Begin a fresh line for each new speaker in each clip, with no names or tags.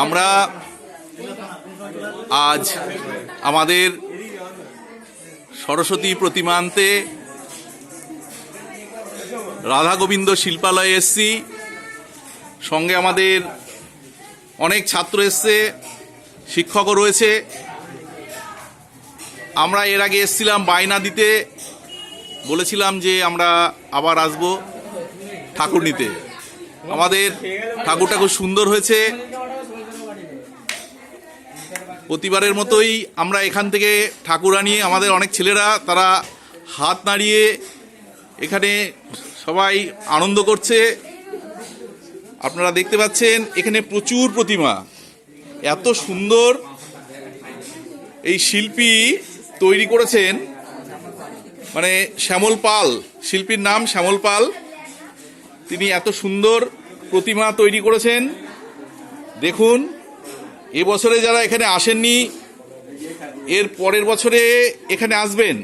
আমরা আজ আমাদের সরস্বতী প্রতিমা আনতে রাধা গোবিন্দ শিল্পালয়ে এসছি। সঙ্গে আমাদের অনেক ছাত্র এসছে, শিক্ষকও রয়েছে। আমরা এর আগে এসছিলাম বায়না দিতে, বলেছিলাম যে আমরা আবার আসব ঠাকুর নিতে। আমাদের ঠাকুরটা খুব সুন্দর হয়েছে। প্রতিবারের মতোই আমরা এখান থেকে ঠাকুর আনি। আমাদের অনেক ছেলেরা তারা হাত নাড়িয়ে এখানে সবাই আনন্দ করছে। আপনারা দেখতে পাচ্ছেন এখানে প্রচুর প্রতিমা, এত সুন্দর। এই শিল্পী তৈরি করেছেন মানে শ্যামল পাল, শিল্পীর নাম শ্যামল পাল। তিনি এত সুন্দর প্রতিমা তৈরি করেছেন। দেখুন, এবছরে যারা এখানে আসেননি এর পরের বছরে এখানে আসবেন।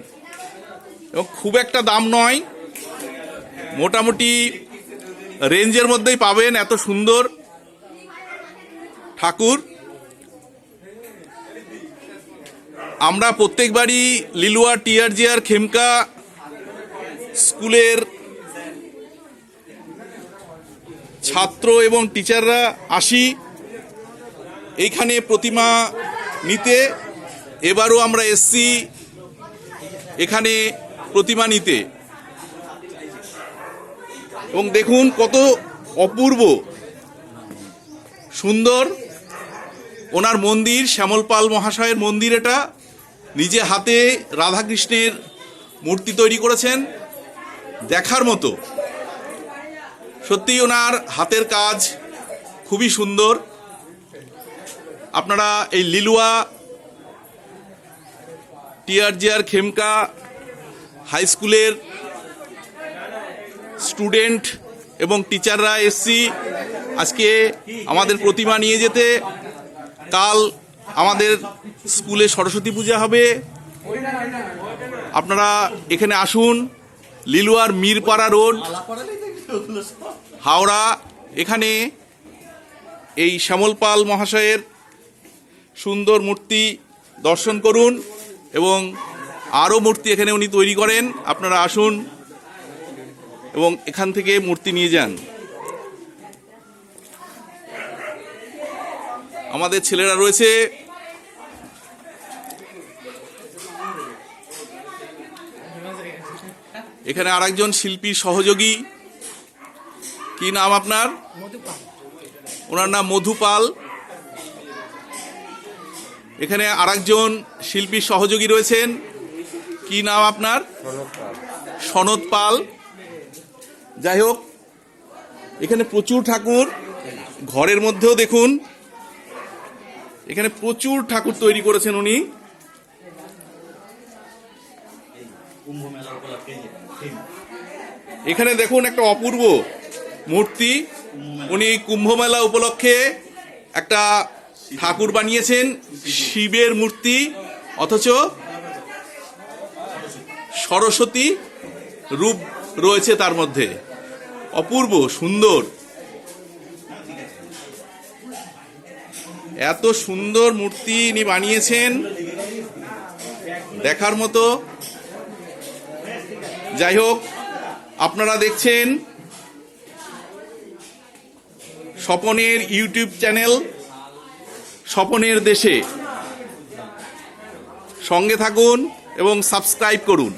এবং খুব একটা দাম নয়, মোটামুটি রেঞ্জের মধ্যেই পাবেন এত সুন্দর ঠাকুর। আমরা প্রত্যেকবারই লিলুয়া টিআরজিআর খেমকা স্কুলের ছাত্র এবং টিচাররা আসি এইখানে প্রতিমা নিতে। এবারও আমরা এসছি এখানে প্রতিমা নিতে। এবং দেখুন কত অপূর্ব সুন্দর ওনার মন্দির, শ্যামল পাল মহাশয়ের মন্দির। এটা নিজে হাতে রাধাকৃষ্ণের মূর্তি তৈরি করেছেন, দেখার মতো। সত্যি ওনার হাতের কাজ খুবই সুন্দর। আপনারা এই লিলুয়া টিআরজিআর খেমকা হাই স্কুলের স্টুডেন্ট এবং টিচাররা এসছি আজকে আমাদের প্রতিমা নিয়ে যেতে। কাল আমাদের স্কুলে সরস্বতী পূজা হবে। আপনারা এখানে আসুন, লিলুয়ার মিরপাড়া রোড, হাওড়া। এখানে এই শ্যামল পাল মহাশয়ের সুন্দর মূর্তি দর্শন করুন এবং আরও মূর্তি এখানে উনি তৈরি করেন। আপনারা আসুন এবং এখান থেকে মূর্তি নিয়ে যান। আমাদের ছেলেরা রয়েছে, এখানে আরেকজন শিল্পীর সহযোগী। কি নাম আপনার? ওনার নাম মধু পাল। এখানে আরেকজন শিল্পীর সহযোগী রয়েছেন। কি নাম আপনার? সনদ পাল। যাই হোক, এখানে প্রচুর ঠাকুর, ঘরের মধ্যেও দেখুন এখানে প্রচুর ঠাকুর তৈরি করেছেন উনি। এখানে দেখুন একটা অপূর্ব মূর্তি। উনি কুম্ভ মেলা উপলক্ষে একটা ঠাকুর বানিয়েছেন, শিবের মূর্তি, অথচ সরস্বতী রূপ রয়েছে তার মধ্যে। অপূর্ব সুন্দর, এত সুন্দর মূর্তি ইনি বানিয়েছেন, দেখার মতো। যাই হোক, আপনারা দেখছেন স্বপনের ইউটিউব চ্যানেল স্বপনের দেশে। সঙ্গে থাকুন এবং সাবস্ক্রাইব করুন।